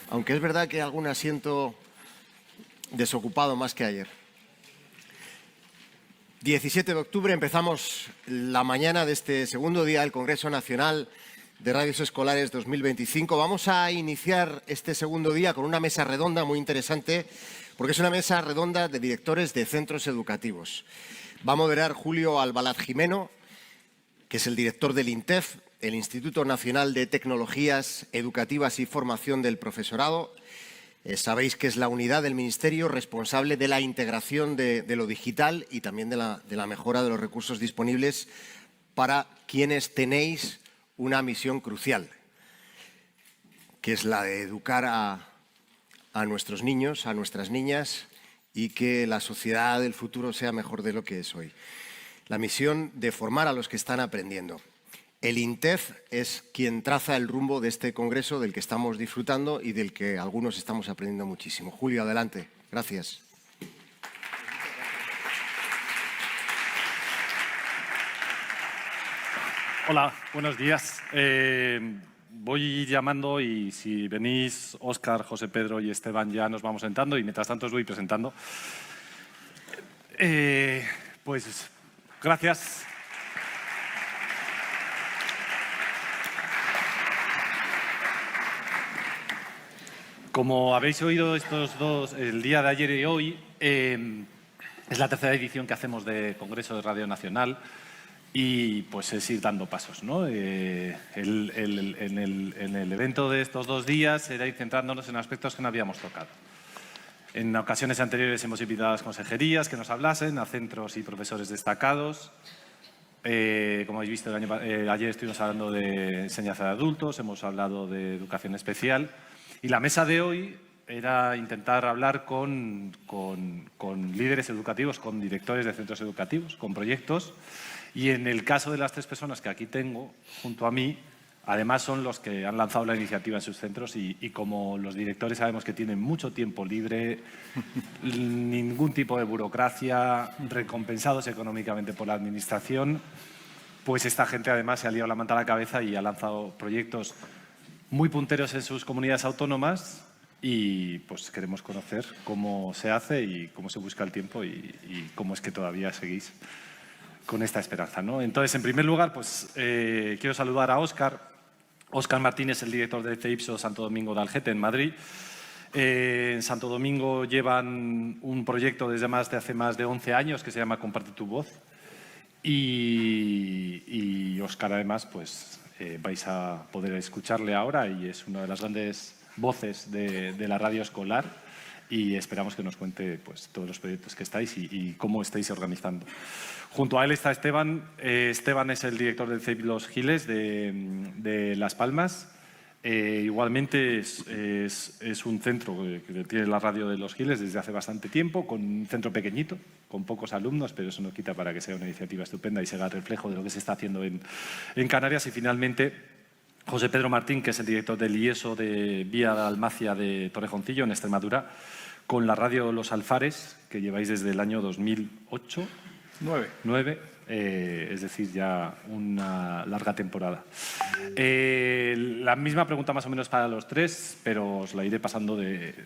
Aunque es verdad que algún asiento desocupado más que ayer. 17 de octubre empezamos la mañana de este segundo día del Congreso Nacional de Radios Escolares 2025. Vamos a iniciar este segundo día con una mesa redonda muy interesante, porque es una mesa redonda de directores de centros educativos. Va a moderar Julio Albalaz Jimeno, que es el director del INTEF, el Instituto Nacional de Tecnologías Educativas y Formación del Profesorado. Sabéis que es la unidad del Ministerio responsable de la integración de lo digital y también de la mejora de los recursos disponibles para quienes tenéis una misión crucial, que es la de educar a nuestros niños, a nuestras niñas, y que la sociedad del futuro sea mejor de lo que es hoy. La misión de formar a los que están aprendiendo. El INTEF es quien traza el rumbo de este congreso del que estamos disfrutando y del que algunos estamos aprendiendo muchísimo. Julio, adelante. Gracias. Hola, buenos días. Voy llamando y si venís Óscar, José Pedro y Esteban ya nos vamos sentando y mientras tanto os voy presentando. Pues gracias. Como habéis oído estos dos, el día de ayer y hoy, es la tercera edición que hacemos de Congreso de Radio Nacional y pues es ir dando pasos, ¿no? En el evento de estos 2 días era ir centrándonos en aspectos que no habíamos tocado. En ocasiones anteriores hemos invitado a las consejerías que nos hablasen, a centros y profesores destacados. Como habéis visto, ayer estuvimos hablando de enseñanza de adultos, hemos hablado de educación especial. Y la mesa de hoy era intentar hablar con líderes educativos, con directores de centros educativos, con proyectos. Y en el caso de las 3 personas que aquí tengo junto a mí, además son los que han lanzado la iniciativa en sus centros y como los directores sabemos que tienen mucho tiempo libre, ningún tipo de burocracia, recompensados económicamente por la administración, pues esta gente además se ha liado la manta a la cabeza y ha lanzado proyectos muy punteros en sus comunidades autónomas y pues queremos conocer cómo se hace y cómo se busca el tiempo y cómo es que todavía seguís con esta esperanza, ¿no? Entonces, en primer lugar, pues quiero saludar a Óscar. Óscar Martínez es el director de CEIPSO Santo Domingo de Algete, en Madrid. En Santo Domingo llevan un proyecto desde hace más de 11 años que se llama Comparte tu voz. Y Óscar, además, pues vais a poder escucharle ahora y es una de las grandes voces de la radio escolar y esperamos que nos cuente pues, todos los proyectos que estáis y cómo estáis organizando. Junto a él está Esteban. Esteban es el director del CEIP Los Giles de Las Palmas. Igualmente es un centro que tiene la radio de Los Giles desde hace bastante tiempo, con un centro pequeñito, con pocos alumnos, pero eso no quita para que sea una iniciativa estupenda y sea el reflejo de lo que se está haciendo en Canarias. Y finalmente, José Pedro Martín, que es el director del IESO de Vía de Almacia de Torrejoncillo, en Extremadura, con la radio Los Alfares, que lleváis desde el año 2008. 9. Es decir, ya una larga temporada. La misma pregunta más o menos para los 3, pero os la iré pasando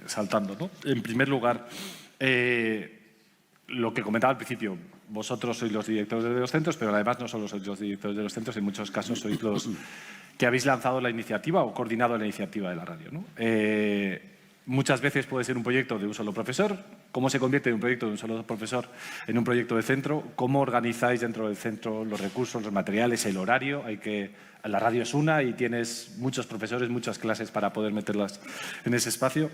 saltando, ¿no? En primer lugar, lo que comentaba al principio, vosotros sois los directores de los centros, pero además no solo sois los directores de los centros, en muchos casos sois los que habéis lanzado la iniciativa o coordinado la iniciativa de la radio, ¿no? Muchas veces puede ser un proyecto de un solo profesor. ¿Cómo se convierte de un proyecto de un solo profesor en un proyecto de centro? ¿Cómo organizáis dentro del centro los recursos, los materiales, el horario? La radio es una y tienes muchos profesores, muchas clases para poder meterlas en ese espacio.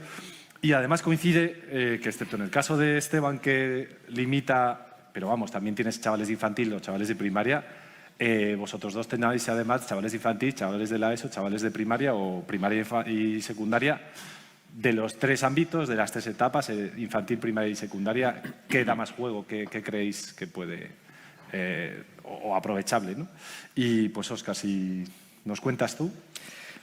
Y además coincide que, excepto en el caso de Esteban, que limita, pero vamos, también tienes chavales de infantil o chavales de primaria, vosotros dos tenéis además chavales de infantil, chavales de la ESO, chavales de primaria o primaria y secundaria, De los 3 ámbitos, de las 3 etapas, infantil, primaria y secundaria, ¿qué da más juego? ¿Qué creéis que puede, o aprovechable, ¿no? Y pues, Óscar, si nos cuentas tú.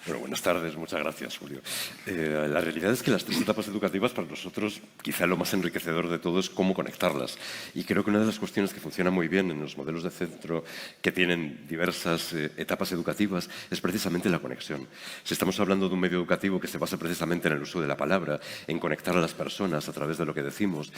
Bueno, buenas tardes, muchas gracias, Julio. La realidad es que las 3 etapas educativas para nosotros, quizá lo más enriquecedor de todo es cómo conectarlas. Y creo que una de las cuestiones que funciona muy bien en los modelos de centro que tienen diversas etapas educativas es precisamente la conexión. Si estamos hablando de un medio educativo que se basa precisamente en el uso de la palabra, en conectar a las personas a través de lo que decimos,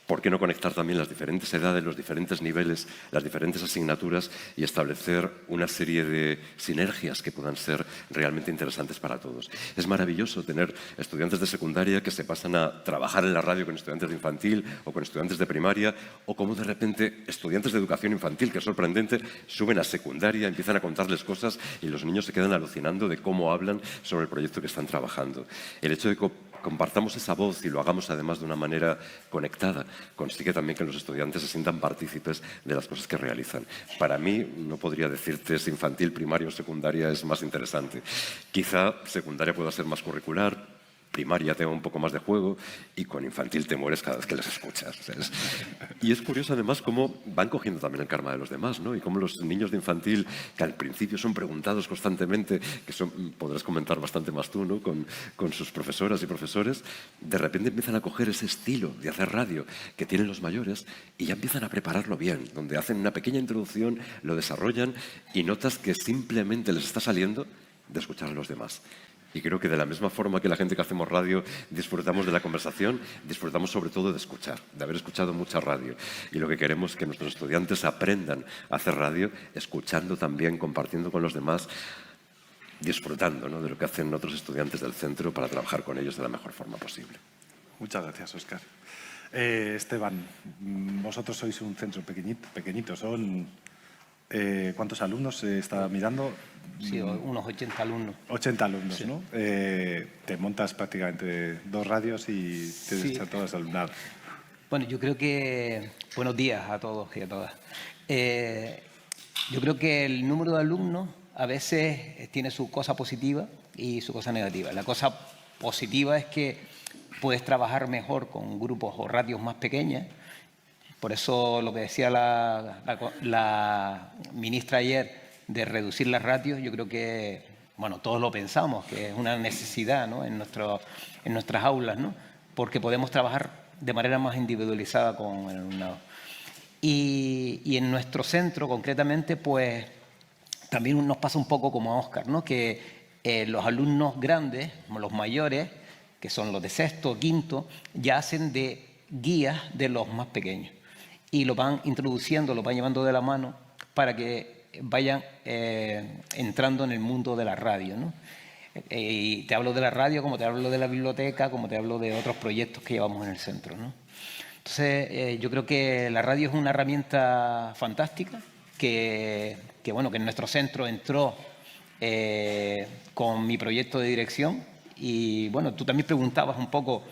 ¿por qué no conectar también las diferentes edades, los diferentes niveles, las diferentes asignaturas y establecer una serie de sinergias que puedan ser realmente interesantes para todos? Es maravilloso tener estudiantes de secundaria que se pasan a trabajar en la radio con estudiantes de infantil o con estudiantes de primaria, o como de repente estudiantes de educación infantil, que es sorprendente, suben a secundaria, empiezan a contarles cosas y los niños se quedan alucinando de cómo hablan sobre el proyecto que están trabajando. El hecho de compartamos esa voz y lo hagamos además de una manera conectada, consigue también que los estudiantes se sientan partícipes de las cosas que realizan. Para mí, no podría decirte si infantil, primaria o secundaria es más interesante. Quizá secundaria pueda ser más curricular, primaria tenga un poco más de juego y con infantil te mueres cada vez que les escuchas, ¿sabes? Y es curioso además cómo van cogiendo también el karma de los demás, ¿no? Y cómo los niños de infantil, que al principio son preguntados constantemente, que podrás comentar bastante más tú, ¿no? Con sus profesoras y profesores, de repente empiezan a coger ese estilo de hacer radio que tienen los mayores y ya empiezan a prepararlo bien, donde hacen una pequeña introducción, lo desarrollan y notas que simplemente les está saliendo de escuchar a los demás. Y creo que de la misma forma que la gente que hacemos radio disfrutamos de la conversación, disfrutamos sobre todo de escuchar, de haber escuchado mucha radio. Y lo que queremos es que nuestros estudiantes aprendan a hacer radio, escuchando también, compartiendo con los demás, disfrutando, ¿no?, de lo que hacen otros estudiantes del centro para trabajar con ellos de la mejor forma posible. Muchas gracias, Óscar. Esteban, vosotros sois un centro pequeñito. Son, ¿cuántos alumnos se está mirando? Sí, unos 80 alumnos. 80 alumnos, sí. ¿no? Te montas prácticamente 2 radios y tienes Sí. a todos alumnado. Bueno, yo creo que... Buenos días a todos y a todas. Yo creo que el número de alumnos a veces tiene su cosa positiva y su cosa negativa. La cosa positiva es que puedes trabajar mejor con grupos o radios más pequeñas. Por eso lo que decía la ministra ayer de reducir las ratios, yo creo que, bueno, todos lo pensamos, que es una necesidad, ¿no?, en nuestras aulas, ¿no?, porque podemos trabajar de manera más individualizada con el alumnado. Y en nuestro centro, concretamente, pues también nos pasa un poco como a Óscar, ¿no?, que los alumnos grandes, los mayores, que son los de sexto, quinto, ya hacen de guías de los más pequeños y lo van introduciendo, lo van llevando de la mano para que vayan entrando en el mundo de la radio, ¿no? Y te hablo de la radio como te hablo de la biblioteca, como te hablo de otros proyectos que llevamos en el centro, ¿no? Entonces, yo creo que la radio es una herramienta fantástica que en nuestro centro entró con mi proyecto de dirección. Y bueno, tú también preguntabas un poco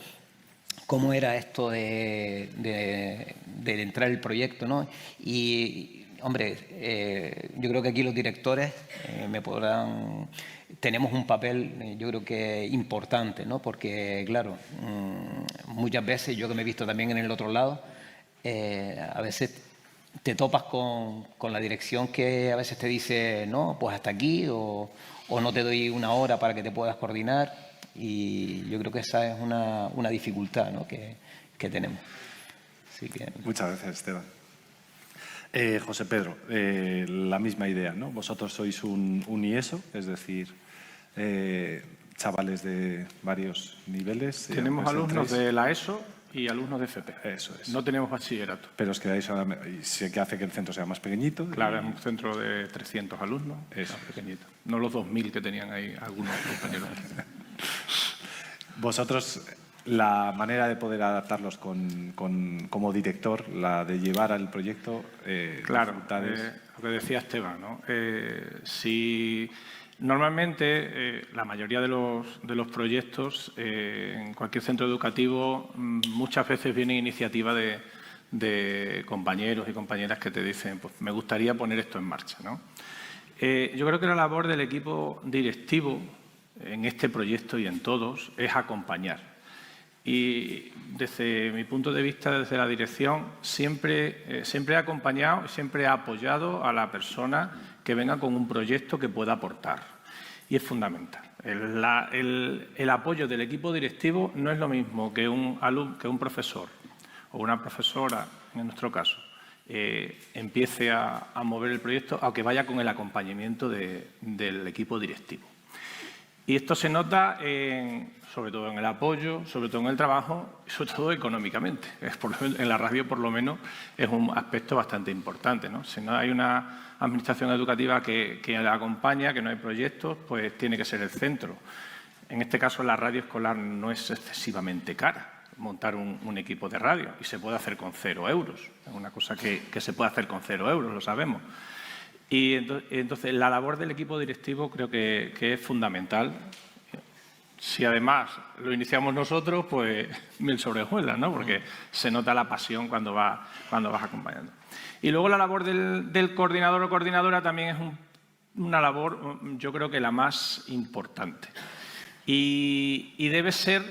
cómo era esto de entrar el proyecto, ¿no? Y, hombre, yo creo que aquí los directores tenemos un papel, yo creo que importante, ¿no? Porque, claro, muchas veces, yo que me he visto también en el otro lado, a veces te topas con la dirección que a veces te dice, no, pues hasta aquí, o no te doy una hora para que te puedas coordinar. Y yo creo que esa es una dificultad, ¿no?, que tenemos. Así que... Muchas gracias, Esteban. José Pedro, la misma idea, ¿no? Vosotros sois un IESO, es decir, chavales de varios niveles. Tenemos alumnos de la ESO y alumnos de FP. Eso es. No tenemos bachillerato. Pero os quedáis ahora, y sé que hace que el centro sea más pequeñito. Claro, es un centro de 300 alumnos, es pequeñito. No los 2.000 que tenían ahí algunos compañeros. Vosotros, la manera de poder adaptarlos como director, la de llevar al proyecto... Claro, lo que decía Esteban, ¿no? Si normalmente la mayoría de los proyectos en cualquier centro educativo muchas veces viene iniciativa de compañeros y compañeras que te dicen, pues me gustaría poner esto en marcha, ¿no? Yo creo que la labor del equipo directivo en este proyecto y en todos es acompañar. Y desde mi punto de vista, desde la dirección, siempre he acompañado y siempre he apoyado a la persona que venga con un proyecto que pueda aportar. Y es fundamental. El apoyo del equipo directivo no es lo mismo que un profesor o una profesora, en nuestro caso, empiece a mover el proyecto, aunque vaya con el acompañamiento del equipo directivo. Y esto se nota sobre todo en el apoyo, sobre todo en el trabajo y sobre todo económicamente. En la radio, por lo menos, es un aspecto bastante importante, ¿no? Si no hay una administración educativa que la acompaña, que no hay proyectos, pues tiene que ser el centro. En este caso, la radio escolar no es excesivamente cara montar un equipo de radio y se puede hacer con 0 euros. Es una cosa que se puede hacer con 0 euros, lo sabemos. Y entonces la labor del equipo directivo creo que es fundamental. Si además lo iniciamos nosotros, pues 1000 sobre hojuelas, ¿no? Porque se nota la pasión cuando vas acompañando. Y luego la labor del coordinador o coordinadora también es una labor, yo creo que la más importante. Y debe ser,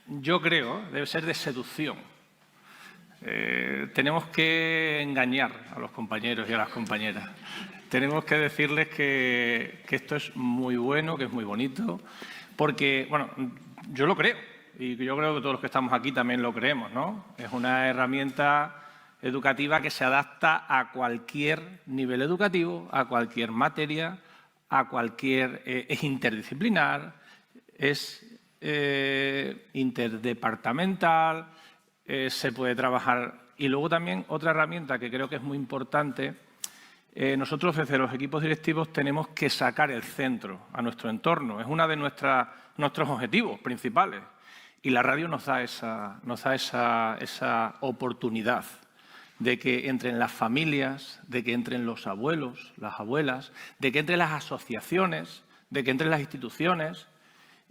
yo creo, debe ser de seducción. Tenemos que engañar a los compañeros y a las compañeras. Tenemos que decirles que esto es muy bueno, que es muy bonito, porque, bueno, yo lo creo y yo creo que todos los que estamos aquí también lo creemos, ¿no? Es una herramienta educativa que se adapta a cualquier nivel educativo, a cualquier materia, a cualquier... es interdisciplinar, es interdepartamental, se puede trabajar. Y luego también otra herramienta que creo que es muy importante, nosotros desde los equipos directivos tenemos que sacar el centro a nuestro entorno. Es uno de nuestros objetivos principales. Y la radio nos da esa oportunidad de que entren las familias, de que entren los abuelos, las abuelas, de que entren las asociaciones, de que entren las instituciones.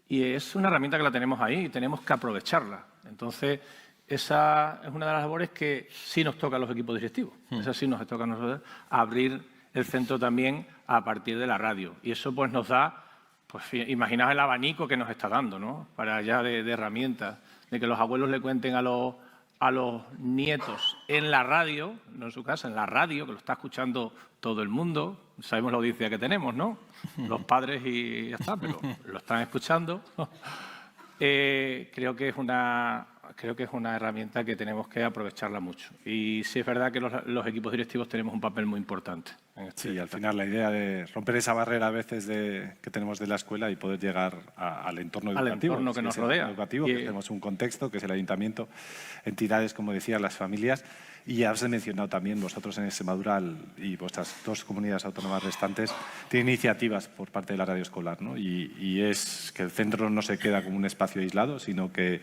Y es una herramienta que la tenemos ahí y tenemos que aprovecharla. Entonces, esa es una de las labores que sí nos toca a los equipos directivos. Esa sí nos toca a nosotros, abrir el centro también a partir de la radio. Y eso pues nos da, pues imaginaos el abanico que nos está dando, ¿no? Para allá de herramientas, de que los abuelos le cuenten a los nietos en la radio, no en su casa, en la radio, que lo está escuchando todo el mundo. Sabemos la audiencia que tenemos, ¿no? Los padres y ya está, pero lo están escuchando. Creo que es una herramienta que tenemos que aprovecharla mucho. Y sí es verdad que los equipos directivos tenemos un papel muy importante. Sí, al final la idea de romper esa barrera a veces que tenemos de la escuela y poder llegar al entorno educativo. Al entorno que nos rodea. Educativo, que tenemos un contexto, que es el ayuntamiento, entidades, como decía, las familias. Y ya os he mencionado también, vosotros en Extremadura y vuestras 2 comunidades autónomas restantes tienen iniciativas por parte de la radio escolar, ¿no? Y es que el centro no se queda como un espacio aislado, sino que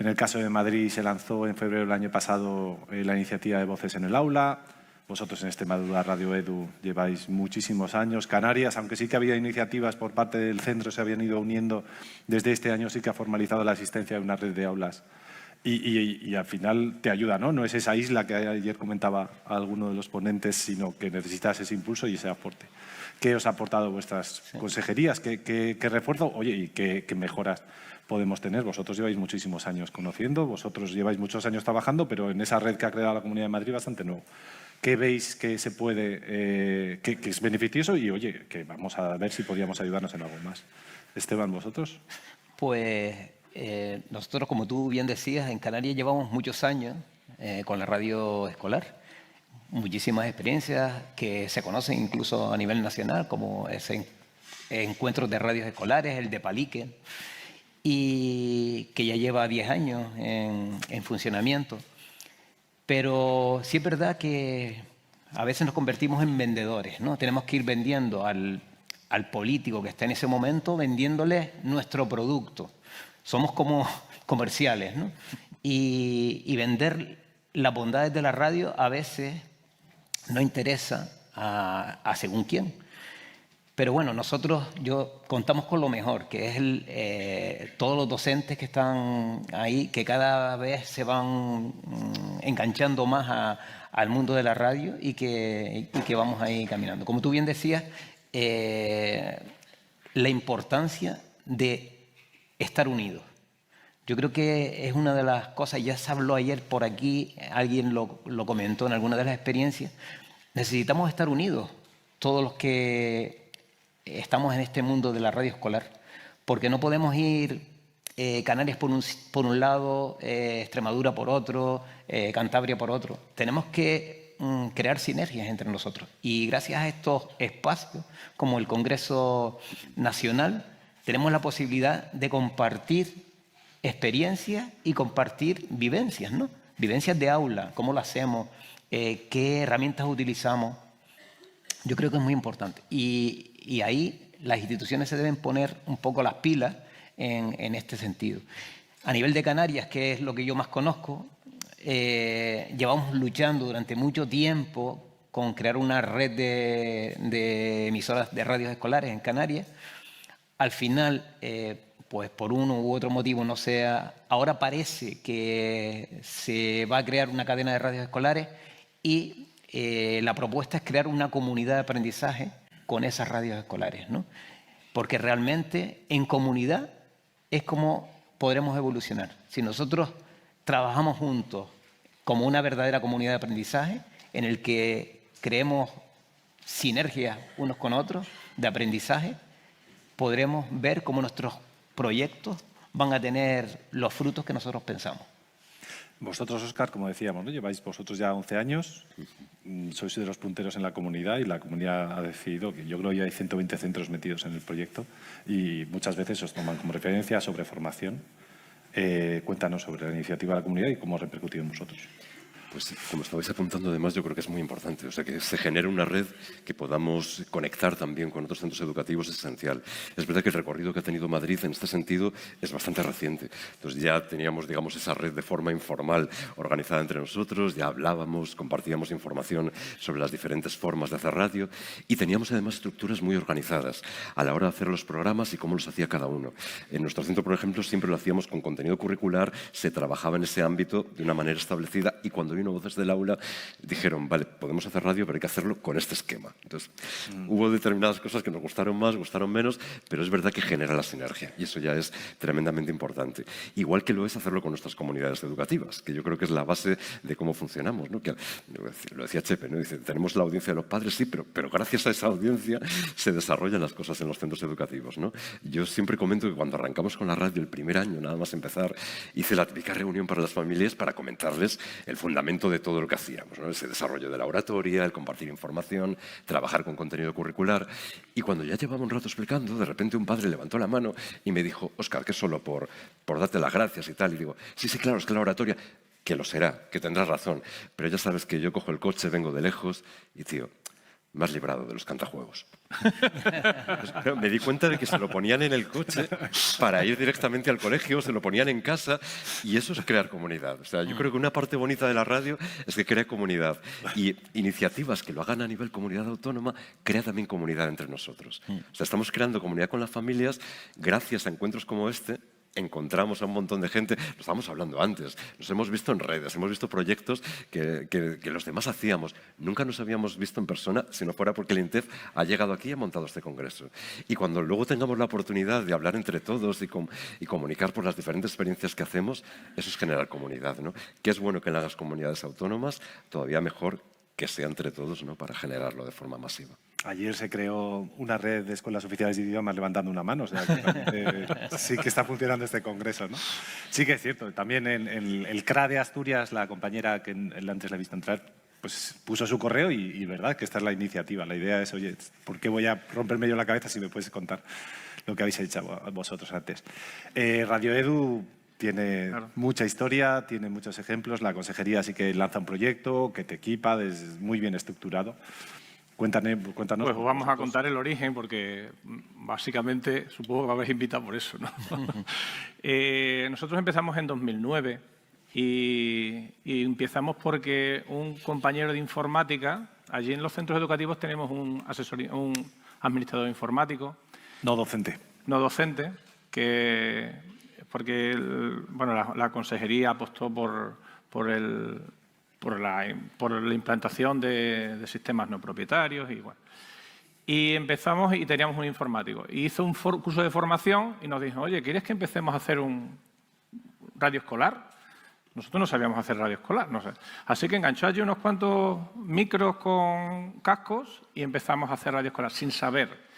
en el caso de Madrid se lanzó en febrero del año pasado la iniciativa de Voces en el Aula. Vosotros en Extremadura, Radio Edu, lleváis muchísimos años. Canarias, aunque sí que había iniciativas por parte del centro, se habían ido uniendo. Desde este año sí que ha formalizado la existencia de una red de aulas. Y al final te ayuda, ¿no? No es esa isla que ayer comentaba alguno de los ponentes, sino que necesitas ese impulso y ese aporte. ¿Qué os ha aportado vuestras consejerías? ¿Qué refuerzo? Oye, ¿y qué mejoras podemos tener? Vosotros lleváis muchísimos años conociendo, vosotros lleváis muchos años trabajando, pero en esa red que ha creado la Comunidad de Madrid bastante nuevo. ¿Qué veis que se puede, que es beneficioso? Y, oye, que vamos a ver si podíamos ayudarnos en algo más. Esteban, ¿vosotros? Pues nosotros, como tú bien decías, en Canarias llevamos muchos años con la radio escolar. Muchísimas experiencias que se conocen incluso a nivel nacional, como ese encuentros de radios escolares, el de Palique, y que ya lleva 10 años en funcionamiento. Pero sí es verdad que a veces nos convertimos en vendedores, ¿no? Tenemos que ir vendiendo al político que está en ese momento, vendiéndole nuestro producto. Somos como comerciales, ¿no? Y vender las bondades de la radio a veces no interesa a según quién. Pero bueno, nosotros contamos con lo mejor, que es todos los docentes que están ahí, que cada vez se van enganchando más al mundo de la radio y que vamos ahí caminando. Como tú bien decías, la importancia de estar unidos. Yo creo que es una de las cosas, ya se habló ayer por aquí, alguien lo comentó en alguna de las experiencias, necesitamos estar unidos, todos los que estamos en este mundo de la radio escolar, porque no podemos ir Canarias por un lado, Extremadura por otro, Cantabria por otro. Tenemos que crear sinergias entre nosotros. Y gracias a estos espacios, como el Congreso Nacional, tenemos la posibilidad de compartir experiencias y compartir vivencias, ¿no? Vivencias de aula, cómo lo hacemos, qué herramientas utilizamos. Yo creo que es muy importante. Y ahí las instituciones se deben poner un poco las pilas en este sentido. A nivel de Canarias, que es lo que yo más conozco, llevamos luchando durante mucho tiempo con crear una red de emisoras de radios escolares en Canarias. Al final, pues por uno u otro motivo no sea, ahora parece que se va a crear una cadena de radios escolares y la propuesta es crear una comunidad de aprendizaje con esas radios escolares, ¿no? Porque realmente en comunidad es como podremos evolucionar. Si nosotros trabajamos juntos como una verdadera comunidad de aprendizaje en el que creemos sinergias unos con otros de aprendizaje, podremos ver cómo nuestros proyectos van a tener los frutos que nosotros pensamos. Vosotros, Óscar, como decíamos, ¿no? Lleváis vosotros ya 11 años, sois de los punteros en la comunidad y la comunidad ha decidido que yo creo que ya hay 120 centros metidos en el proyecto y muchas veces os toman como referencia sobre formación. Cuéntanos sobre la iniciativa de la comunidad y cómo ha repercutido en vosotros. Pues como estabais apuntando, además, yo creo que es muy importante. O sea, que se genere una red que podamos conectar también con otros centros educativos es esencial. Es verdad que el recorrido que ha tenido Madrid en este sentido es bastante reciente. Entonces ya teníamos, digamos, esa red de forma informal organizada entre nosotros, ya hablábamos, compartíamos información sobre las diferentes formas de hacer radio y teníamos además estructuras muy organizadas a la hora de hacer los programas y cómo los hacía cada uno. En nuestro centro, por ejemplo, siempre lo hacíamos con contenido curricular, se trabajaba en ese ámbito de una manera establecida y cuando vino Voces del Aula dijeron, vale, podemos hacer radio, pero hay que hacerlo con este esquema. Entonces, hubo determinadas cosas que nos gustaron más, gustaron menos, pero es verdad que genera la sinergia y eso ya es tremendamente importante. Igual que lo es hacerlo con nuestras comunidades educativas, que yo creo que es la base de cómo funcionamos, ¿no? Que, lo decía Chepe, ¿no? Dice, tenemos la audiencia de los padres, sí, pero gracias a esa audiencia se desarrollan las cosas en los centros educativos, ¿no? Yo siempre comento que cuando arrancamos con la radio el primer año, nada más empezar, hice la típica reunión para las familias para comentarles el fundamento de todo lo que hacíamos, ¿no? Ese desarrollo de la oratoria, el compartir información, trabajar con contenido curricular. Y cuando ya llevaba un rato explicando, de repente un padre levantó la mano y me dijo, Óscar, que solo por darte las gracias y tal. Y digo, sí, claro, es que la oratoria, que lo será, que tendrás razón, pero ya sabes que yo cojo el coche, vengo de lejos y, tío, me has librado de los cantajuegos. Pues, me di cuenta de que se lo ponían en el coche para ir directamente al colegio, se lo ponían en casa y eso es crear comunidad. O sea, yo creo que una parte bonita de la radio es que crea comunidad y iniciativas que lo hagan a nivel comunidad autónoma crea también comunidad entre nosotros. O sea, estamos creando comunidad con las familias gracias a encuentros como este. Encontramos a un montón de gente, lo estábamos hablando antes, nos hemos visto en redes, hemos visto proyectos que los demás hacíamos. Nunca nos habíamos visto en persona si no fuera porque el INTEF ha llegado aquí y ha montado este congreso. Y cuando luego tengamos la oportunidad de hablar entre todos y comunicar por las diferentes experiencias que hacemos, eso es generar comunidad, ¿no? Que es bueno que en las comunidades autónomas, todavía mejor que sea entre todos, ¿no? Para generarlo de forma masiva. Ayer se creó una red de escuelas oficiales de idiomas levantando una mano, o sea, que sí que está funcionando este congreso, ¿no? Sí que es cierto, también en el CRA de Asturias, la compañera que antes la he visto entrar, pues puso su correo y verdad que esta es la iniciativa. La idea es, oye, ¿por qué voy a romperme yo la cabeza si me puedes contar lo que habéis hecho vosotros antes? Radio Edu tiene mucha historia, tiene muchos ejemplos, la consejería sí que lanza un proyecto que te equipa, es muy bien estructurado. Cuéntanos. Pues vamos a contar el origen porque básicamente supongo que me habéis invitado por eso, ¿no? Nosotros empezamos en 2009 y empezamos porque un compañero de informática, allí en los centros educativos tenemos un administrador informático. No docente. No docente, porque la consejería apostó por la implantación de sistemas no propietarios y bueno. Y empezamos y teníamos un informático. Y hizo un curso de formación y nos dijo, oye, ¿quieres que empecemos a hacer un radio escolar? Nosotros no sabíamos hacer radio escolar, no sé. Así que enganchó allí unos cuantos micros con cascos y empezamos a hacer radio escolar sin saber.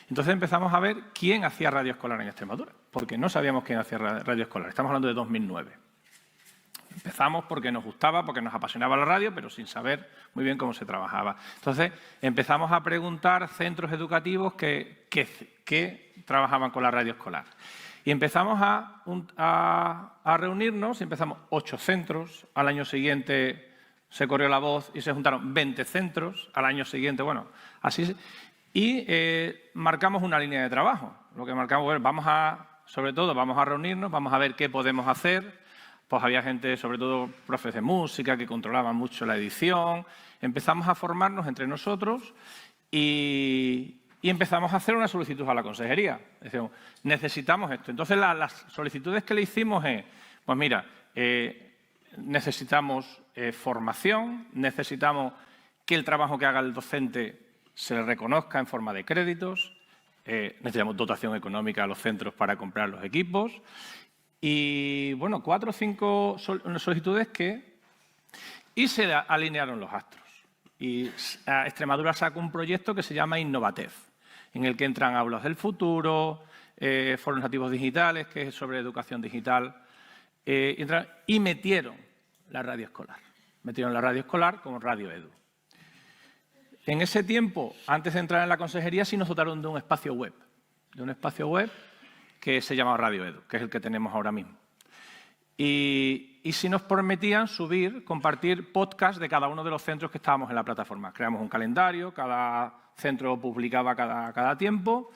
Entonces empezamos a ver quién hacía radio escolar en Extremadura, porque no sabíamos quién hacía radio escolar. Estamos hablando de 2009. Empezamos porque nos gustaba, porque nos apasionaba la radio, pero sin saber muy bien cómo se trabajaba. Entonces empezamos a preguntar centros educativos que trabajaban con la radio escolar. Y empezamos a reunirnos, y empezamos 8 centros, al año siguiente se corrió la voz y se juntaron 20 centros, al año siguiente, bueno, así. Y marcamos una línea de trabajo. Lo que marcamos, bueno, sobre todo vamos a reunirnos, vamos a ver qué podemos hacer. Pues había gente, sobre todo profes de música, que controlaban mucho la edición. Empezamos a formarnos entre nosotros y empezamos a hacer una solicitud a la consejería. Decíamos, necesitamos esto. Entonces, las solicitudes que le hicimos es, pues mira, necesitamos formación, necesitamos que el trabajo que haga el docente se le reconozca en forma de créditos, necesitamos dotación económica a los centros para comprar los equipos y, bueno, 4 o 5 solicitudes y se alinearon los astros. Y Extremadura sacó un proyecto que se llama Innovatez, en el que entran aulas del futuro, foros nativos digitales, que es sobre educación digital, y metieron la radio escolar. Metieron la radio escolar como Radio Edu. En ese tiempo, antes de entrar en la consejería, sí nos dotaron de un espacio web que se llama Radio Edu, que es el que tenemos ahora mismo. Y sí nos permitían compartir podcasts de cada uno de los centros que estábamos en la plataforma. Creamos un calendario, cada centro publicaba cada tiempo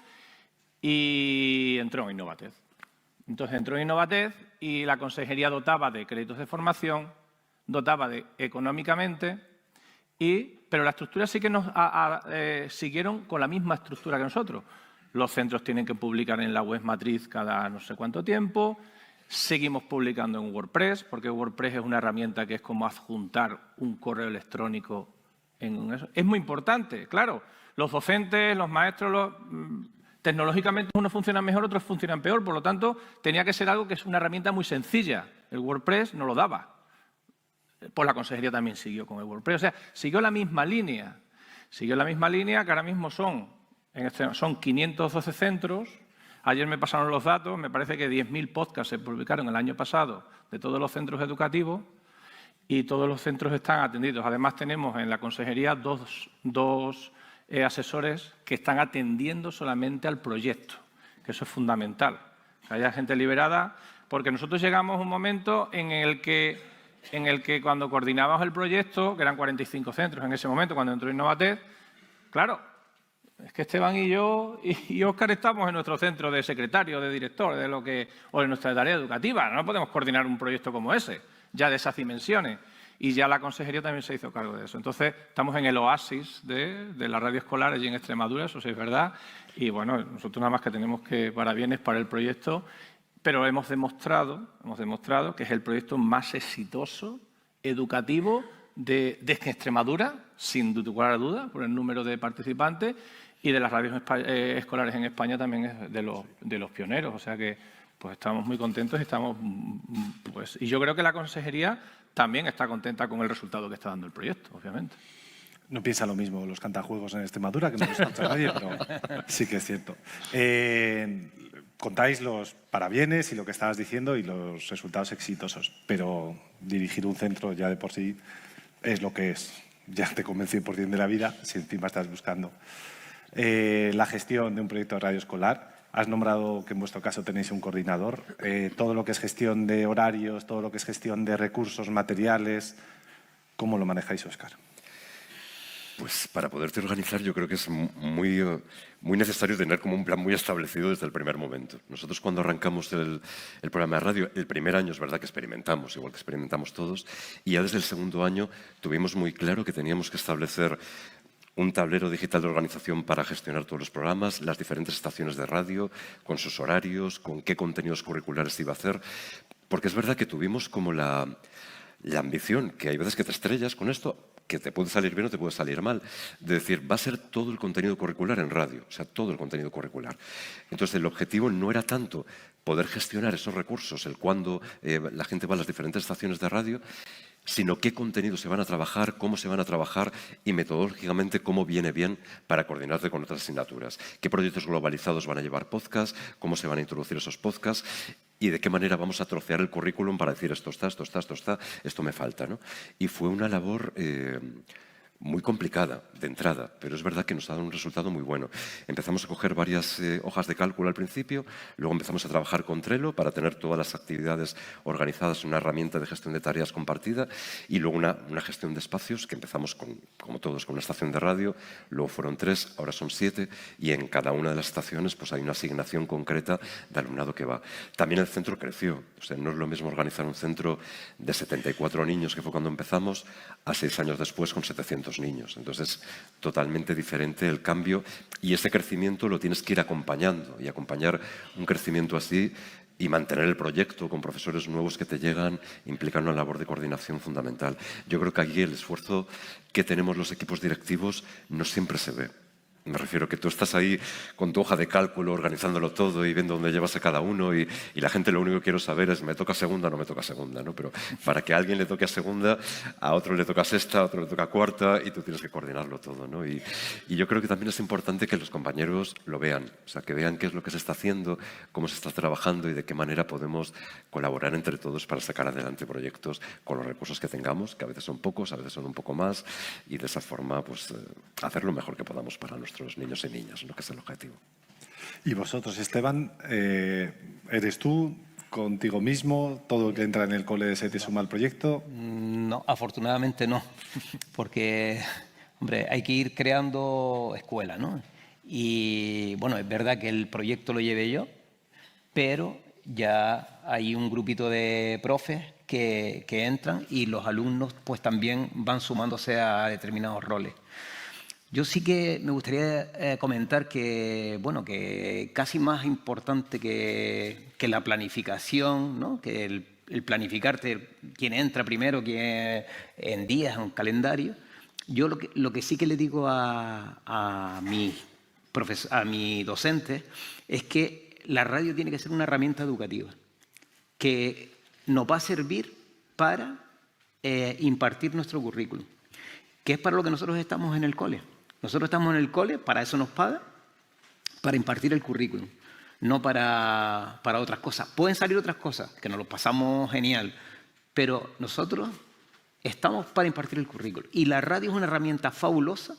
y entró en Innovatez. Entonces entró en Innovatez y la consejería dotaba de créditos de formación, dotaba económicamente, pero la estructura sí que nos siguieron con la misma estructura que nosotros. Los centros tienen que publicar en la web matriz cada no sé cuánto tiempo. Seguimos publicando en WordPress, porque WordPress es una herramienta que es como adjuntar un correo electrónico en eso. Es muy importante, claro. Los docentes, los maestros, tecnológicamente unos funcionan mejor, otros funcionan peor. Por lo tanto, tenía que ser algo que es una herramienta muy sencilla. El WordPress no lo daba. Pues la consejería también siguió con el WordPress. O sea, siguió la misma línea. Siguió la misma línea que ahora mismo son 512 centros. Ayer me pasaron los datos, me parece que 10.000 podcasts se publicaron el año pasado de todos los centros educativos y todos los centros están atendidos. Además, tenemos en la consejería dos asesores que están atendiendo solamente al proyecto, que eso es fundamental, que haya gente liberada, porque nosotros llegamos a un momento en el que cuando coordinábamos el proyecto, que eran 45 centros en ese momento, cuando entró Innovatez, claro, es que Esteban y yo y Óscar estamos en nuestro centro de secretario, de director, o en nuestra tarea educativa. No podemos coordinar un proyecto como ese, ya de esas dimensiones. Y ya la consejería también se hizo cargo de eso. Entonces, estamos en el oasis de la radio escolar allí en Extremadura, eso sí es verdad. Y bueno, nosotros nada más que tenemos que parabienes para el proyecto, pero hemos demostrado que es el proyecto más exitoso educativo de Extremadura, sin lugar a duda, por el número de participantes, y de las radios escolares en España también es de los pioneros. O sea que pues estamos muy contentos y yo creo que la consejería también está contenta con el resultado que está dando el proyecto, obviamente. No piensa lo mismo los cantajuegos en Extremadura, que no lo escucha nadie, pero sí que es cierto. Contáis los parabienes y lo que estabas diciendo y los resultados exitosos, pero dirigir un centro ya de por sí es lo que es. Ya te convencí 100% de la vida, si encima estás buscando la gestión de un proyecto de radio escolar. Has nombrado que en vuestro caso tenéis un coordinador. Todo lo que es gestión de horarios, todo lo que es gestión de recursos materiales, ¿cómo lo manejáis, Óscar? Pues para poderte organizar yo creo que es muy necesario tener como un plan muy establecido desde el primer momento. Nosotros cuando arrancamos el programa de radio, el primer año es verdad que experimentamos, igual que experimentamos todos, y ya desde el segundo año tuvimos muy claro que teníamos que establecer un tablero digital de organización para gestionar todos los programas, las diferentes estaciones de radio, con sus horarios, con qué contenidos curriculares se iba a hacer, porque es verdad que tuvimos como la ambición, que hay veces que te estrellas con esto, que te puede salir bien o te puede salir mal. De decir, va a ser todo el contenido curricular en radio, o sea, todo el contenido curricular. Entonces, el objetivo no era tanto poder gestionar esos recursos, el cuándo la gente va a las diferentes estaciones de radio, sino qué contenidos se van a trabajar, cómo se van a trabajar y metodológicamente cómo viene bien para coordinarte con otras asignaturas. Qué proyectos globalizados van a llevar podcast, cómo se van a introducir esos podcasts y de qué manera vamos a trocear el currículum para decir esto está, esto está, esto está, esto me falta, ¿no? Y fue una labor muy complicada de entrada, pero es verdad que nos ha dado un resultado muy bueno. Empezamos a coger varias hojas de cálculo al principio, luego empezamos a trabajar con Trello para tener todas las actividades organizadas en una herramienta de gestión de tareas compartida y luego una gestión de espacios que empezamos como todos, con una estación de radio, luego fueron 3, ahora son 7 y en cada una de las estaciones pues hay una asignación concreta de alumnado que va. También el centro creció, o sea, no es lo mismo organizar un centro de 74 niños que fue cuando empezamos a 6 años después con 700 niños. Entonces, totalmente diferente el cambio y ese crecimiento lo tienes que ir acompañando y acompañar un crecimiento así y mantener el proyecto con profesores nuevos que te llegan implica una labor de coordinación fundamental. Yo creo que aquí el esfuerzo que tenemos los equipos directivos no siempre se ve. Me refiero que tú estás ahí con tu hoja de cálculo, organizándolo todo y viendo dónde llevas a cada uno y la gente lo único que quiero saber es ¿me toca segunda o no me toca segunda? ¿No? Pero para que a alguien le toque a segunda, a otro le toca sexta, a otro le toca cuarta y tú tienes que coordinarlo todo, ¿no? Y yo creo que también es importante que los compañeros lo vean, o sea, que vean qué es lo que se está haciendo, cómo se está trabajando y de qué manera podemos colaborar entre todos para sacar adelante proyectos con los recursos que tengamos, que a veces son pocos, a veces son un poco más y de esa forma pues hacer lo mejor que podamos para nuestros niños y niñas, ¿no? Que es el objetivo. Y vosotros, Esteban, ¿eres tú contigo mismo? ¿Todo el que entra en el cole se te suma al proyecto? No, afortunadamente no, porque, hombre, hay que ir creando escuela, ¿no? Y, bueno, es verdad que el proyecto lo llevé yo, pero ya hay un grupito de profes que entran y los alumnos pues también van sumándose a determinados roles. Yo sí que me gustaría comentar que, bueno, que casi más importante que la planificación, ¿no? Que el planificarte quién entra primero, quién en días, en un calendario. Yo lo que sí que le digo a mi docente es que la radio tiene que ser una herramienta educativa que nos va a servir para impartir nuestro currículum, que es para lo que nosotros estamos en el cole. Nosotros estamos en el cole, para eso nos paga, para impartir el currículum, no para otras cosas. Pueden salir otras cosas, que nos lo pasamos genial, pero nosotros estamos para impartir el currículum. Y la radio es una herramienta fabulosa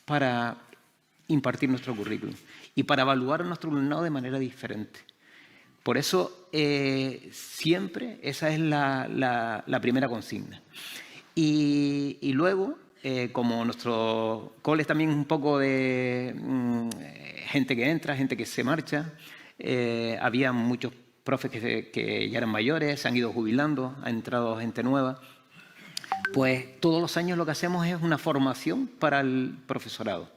para impartir nuestro currículum y para evaluar a nuestro alumnado de manera diferente. Por eso, siempre esa es la primera consigna. Y luego, como nuestro cole es también un poco de gente que entra, gente que se marcha, había muchos profes que ya eran mayores, se han ido jubilando, ha entrado gente nueva. Pues todos los años lo que hacemos es una formación para el profesorado.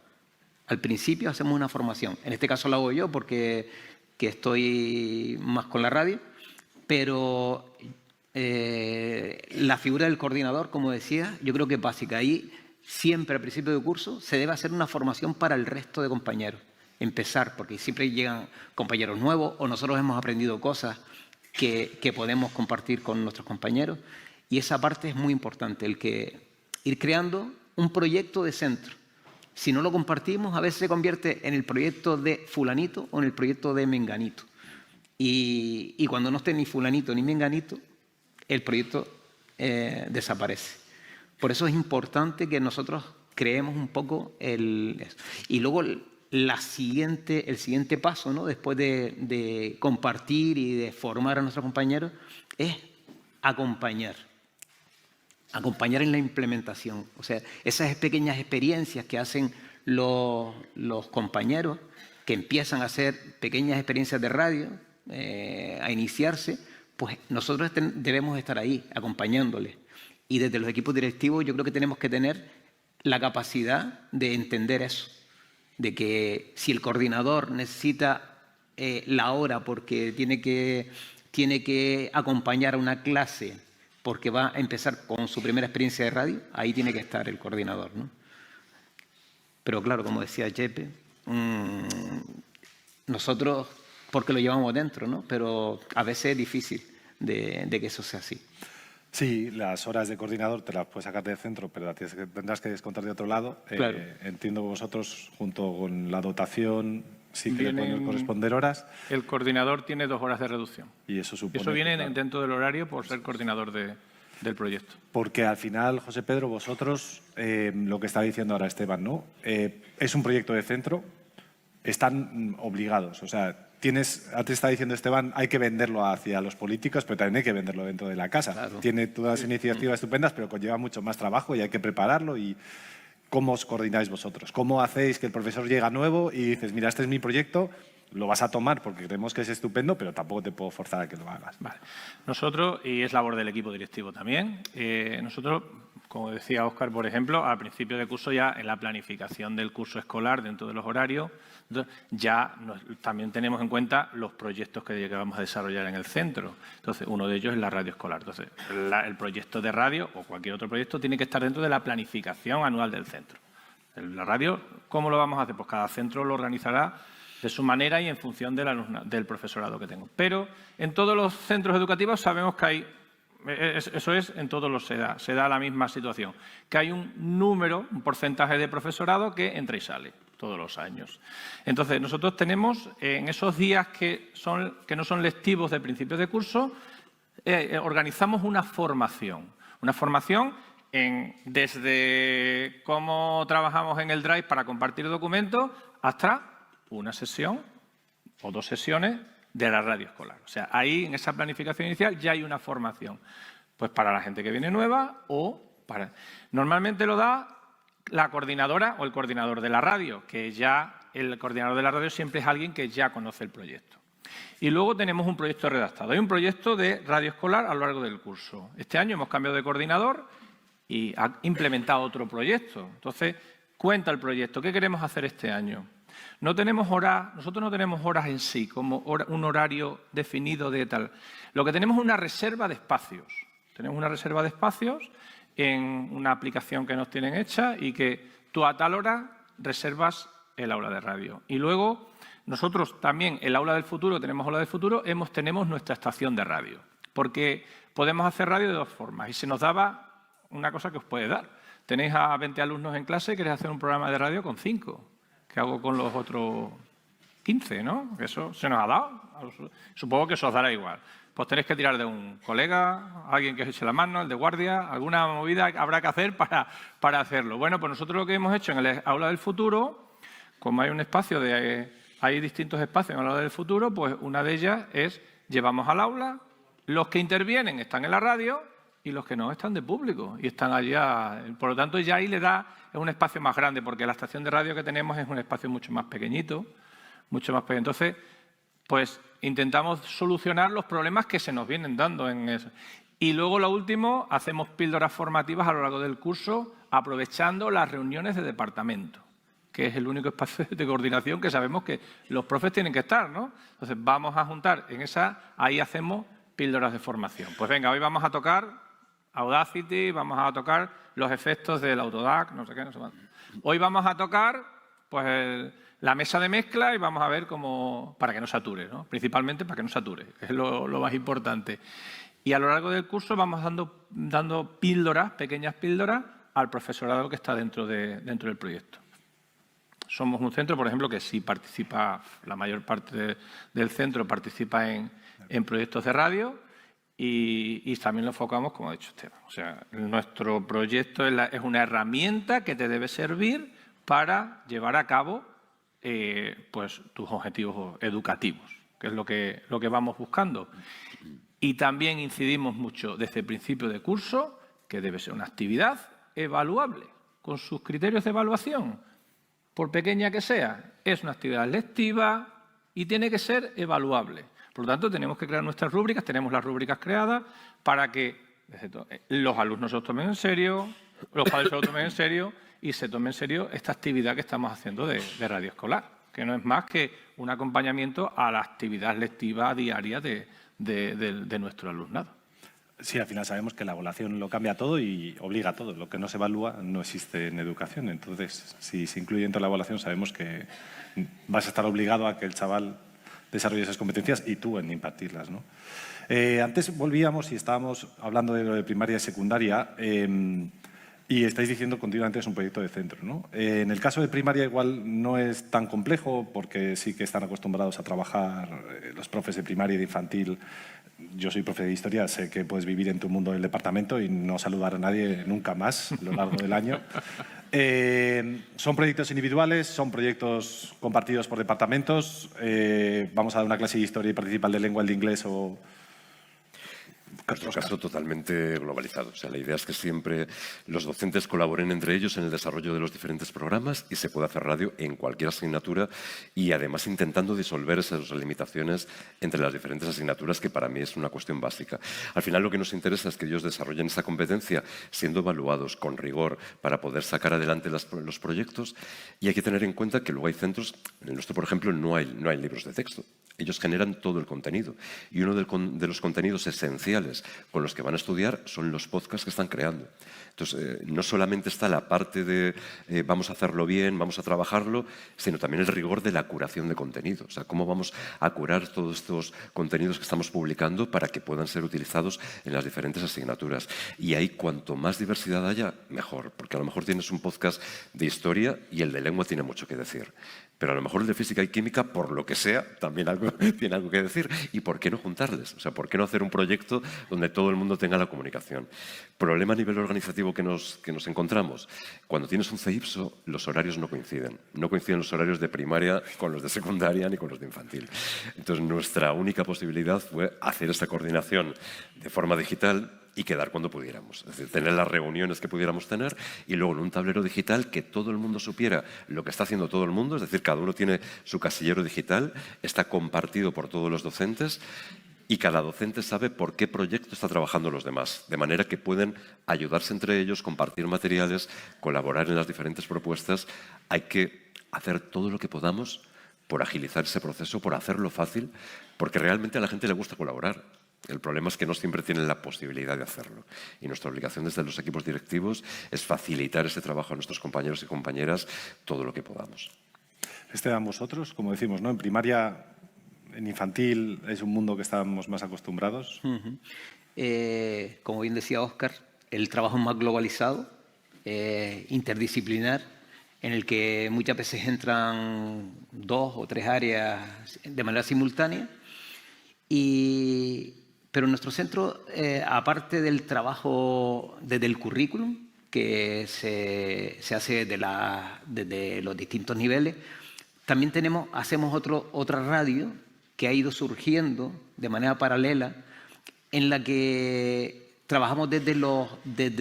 Al principio hacemos una formación. En este caso la hago yo porque estoy más con la radio, pero la figura del coordinador, como decía, yo creo que es básica. Ahí siempre al principio de curso se debe hacer una formación para el resto de compañeros. Empezar, porque siempre llegan compañeros nuevos o nosotros hemos aprendido cosas que podemos compartir con nuestros compañeros. Y esa parte es muy importante, el que ir creando un proyecto de centro. Si no lo compartimos, a veces se convierte en el proyecto de fulanito o en el proyecto de menganito. Y cuando no esté ni fulanito ni menganito, el proyecto desaparece. Por eso es importante que nosotros creemos un poco y luego el siguiente paso, ¿no? Después de compartir y de formar a nuestros compañeros, es acompañar en la implementación. O sea, esas pequeñas experiencias que hacen los compañeros, que empiezan a hacer pequeñas experiencias de radio, a iniciarse, pues nosotros debemos estar ahí, acompañándoles. Y desde los equipos directivos yo creo que tenemos que tener la capacidad de entender eso, de que si el coordinador necesita la hora porque tiene que acompañar a una clase porque va a empezar con su primera experiencia de radio, ahí tiene que estar el coordinador, ¿no? Pero claro, como decía Jeppe, nosotros, porque lo llevamos dentro, ¿no? Pero a veces es difícil de que eso sea así. Sí, las horas de coordinador te las puedes sacar del centro, pero las tendrás que descontar de otro lado. Claro. Entiendo que vosotros, junto con la dotación, sí que le Vienen- pueden corresponder horas. El coordinador tiene 2 horas de reducción. Y eso supone... Eso viene claro, dentro del horario por ser coordinador del proyecto. porque al final, José Pedro, vosotros, lo que está diciendo ahora Esteban, ¿no? Es un proyecto de centro, están obligados. O sea, antes está diciendo Esteban, hay que venderlo hacia los políticos, pero también hay que venderlo dentro de la casa. Claro. Tiene todas las iniciativas estupendas, pero conlleva mucho más trabajo y hay que prepararlo. Y ¿cómo os coordináis vosotros? ¿Cómo hacéis que el profesor llega nuevo y dices, mira, este es mi proyecto, lo vas a tomar porque creemos que es estupendo, pero tampoco te puedo forzar a que lo hagas? Vale. Nosotros, y es labor del equipo directivo también, nosotros, como decía Óscar, por ejemplo, al principio de curso ya en la planificación del curso escolar dentro de los horarios, ya también tenemos en cuenta los proyectos que vamos a desarrollar en el centro. Entonces, uno de ellos es la radio escolar. Entonces, el proyecto de radio o cualquier otro proyecto tiene que estar dentro de la planificación anual del centro. La radio, ¿cómo lo vamos a hacer? Pues cada centro lo organizará de su manera y en función del profesorado que tengo. Pero en todos los centros educativos sabemos que hay, eso es, en todos los se da la misma situación, que hay un número, un porcentaje de profesorado que entra y sale todos los años. Entonces, nosotros tenemos en esos días que no son lectivos de principios de curso, organizamos una formación desde cómo trabajamos en el Drive para compartir documentos hasta una sesión o 2 sesiones de la radio escolar. O sea, ahí en esa planificación inicial ya hay una formación, pues para la gente que viene nueva o para... Normalmente lo da la coordinadora o el coordinador de la radio, que ya el coordinador de la radio siempre es alguien que ya conoce el proyecto. Y luego tenemos un proyecto redactado. Hay un proyecto de radio escolar a lo largo del curso. Este año hemos cambiado de coordinador y ha implementado otro proyecto. Entonces, cuenta el proyecto. ¿Qué queremos hacer este año? Nosotros no tenemos horas en sí, como un horario definido de tal. Lo que tenemos es una reserva de espacios. Tenemos una reserva de espacios en una aplicación que nos tienen hecha y que tú a tal hora reservas el aula de radio. Y luego nosotros también, el aula del futuro, tenemos nuestra estación de radio. Porque podemos hacer radio de 2 formas y se nos daba una cosa que os puede dar. Tenéis a 20 alumnos en clase y queréis hacer un programa de radio con 5. ¿Qué hago con los otros 15, no? Eso se nos ha dado. Supongo que eso os dará igual. Pues tenéis que tirar de un colega, alguien que os eche la mano, el de guardia, alguna movida habrá que hacer para hacerlo. Bueno, pues nosotros lo que hemos hecho en el aula del futuro, como hay un espacio hay distintos espacios en el aula del futuro, pues una de ellas es llevamos al aula, los que intervienen están en la radio y los que no están de público y están allá. Por lo tanto, ya ahí es un espacio más grande, porque la estación de radio que tenemos es un espacio mucho más pequeñito, Entonces, pues intentamos solucionar los problemas que se nos vienen dando en eso. Y luego, lo último, hacemos píldoras formativas a lo largo del curso, aprovechando las reuniones de departamento, que es el único espacio de coordinación que sabemos que los profes tienen que estar, ¿no? Entonces, vamos a juntar ahí hacemos píldoras de formación. Pues venga, hoy vamos a tocar Audacity, vamos a tocar los efectos del Autodac, no sé qué, no sé cuánto. Hoy vamos a tocar pues la mesa de mezcla y vamos a ver cómo, para que no sature, ¿no? Principalmente para que no sature, que es lo más importante. Y a lo largo del curso vamos dando píldoras, pequeñas píldoras, al profesorado que está dentro del proyecto. Somos un centro, por ejemplo, que sí participa, la mayor parte del centro participa en proyectos de radio y también lo enfocamos, como ha dicho Esteban. O sea, nuestro proyecto es una herramienta que te debe servir para llevar a cabo pues, tus objetivos educativos, que es lo que vamos buscando. Y también incidimos mucho desde el principio de curso que debe ser una actividad evaluable, con sus criterios de evaluación, por pequeña que sea. Es una actividad lectiva y tiene que ser evaluable. Por lo tanto, tenemos que crear nuestras rúbricas, tenemos las rúbricas creadas para que los alumnos se lo tomen en serio, los padres se lo tomen en serio y se tomen en serio esta actividad que estamos haciendo de radio escolar, que no es más que un acompañamiento a la actividad lectiva diaria de nuestro alumnado. sí, al final sabemos que la evaluación lo cambia todo y obliga a todo. Lo que no se evalúa no existe en educación. Entonces, si se incluye dentro de la evaluación, sabemos que vas a estar obligado a que el chaval desarrolle esas competencias y tú en impartirlas, ¿no? Antes volvíamos y estábamos hablando de lo de primaria y secundaria y estáis diciendo continuamente que es un proyecto de centro, ¿no? En el caso de primaria igual no es tan complejo porque sí que están acostumbrados a trabajar los profes de primaria y de infantil. Yo soy profe de historia, sé que puedes vivir en tu mundo del departamento y no saludar a nadie nunca más a lo largo del año. Son proyectos individuales, son proyectos compartidos por departamentos. Vamos a dar una clase de historia y participa el de lengua, el de inglés o... Nuestro caso totalmente globalizado. O sea, la idea es que siempre los docentes colaboren entre ellos en el desarrollo de los diferentes programas y se pueda hacer radio en cualquier asignatura y además intentando disolver esas limitaciones entre las diferentes asignaturas, que para mí es una cuestión básica. Al final lo que nos interesa es que ellos desarrollen esa competencia siendo evaluados con rigor para poder sacar adelante los proyectos, y hay que tener en cuenta que luego hay centros, en el nuestro por ejemplo no hay libros de texto. Ellos generan todo el contenido y uno de los contenidos esenciales con los que van a estudiar son los podcasts que están creando. Entonces, no solamente está la parte de vamos a hacerlo bien, vamos a trabajarlo, sino también el rigor de la curación de contenido. O sea, cómo vamos a curar todos estos contenidos que estamos publicando para que puedan ser utilizados en las diferentes asignaturas. Y ahí, cuanto más diversidad haya, mejor. Porque a lo mejor tienes un podcast de historia y el de lengua tiene mucho que decir. Pero a lo mejor el de física y química, por lo que sea, también tiene algo que decir. ¿Y por qué no juntarles? O sea, ¿por qué no hacer un proyecto donde todo el mundo tenga la comunicación? Problema a nivel organizativo que nos encontramos. Cuando tienes un CEIPSO, los horarios no coinciden. No coinciden los horarios de primaria con los de secundaria ni con los de infantil. Entonces, nuestra única posibilidad fue hacer esta coordinación de forma digital y quedar cuando pudiéramos. Es decir, tener las reuniones que pudiéramos tener y luego en un tablero digital que todo el mundo supiera lo que está haciendo todo el mundo. Es decir, cada uno tiene su casillero digital, está compartido por todos los docentes y cada docente sabe por qué proyecto está trabajando los demás. De manera que pueden ayudarse entre ellos, compartir materiales, colaborar en las diferentes propuestas. Hay que hacer todo lo que podamos por agilizar ese proceso, por hacerlo fácil, porque realmente a la gente le gusta colaborar. El problema es que no siempre tienen la posibilidad de hacerlo. Y nuestra obligación desde los equipos directivos es facilitar ese trabajo a nuestros compañeros y compañeras todo lo que podamos. Esteban, vosotros, como decimos, ¿no? En primaria, en infantil, es un mundo que estamos más acostumbrados. Como bien decía Óscar, el trabajo es más globalizado, interdisciplinar, en el que muchas veces entran 2 o 3 áreas de manera simultánea. Pero en nuestro centro, aparte del trabajo desde el currículum, que se hace desde los distintos niveles, también hacemos otra radio que ha ido surgiendo de manera paralela, en la que trabajamos desde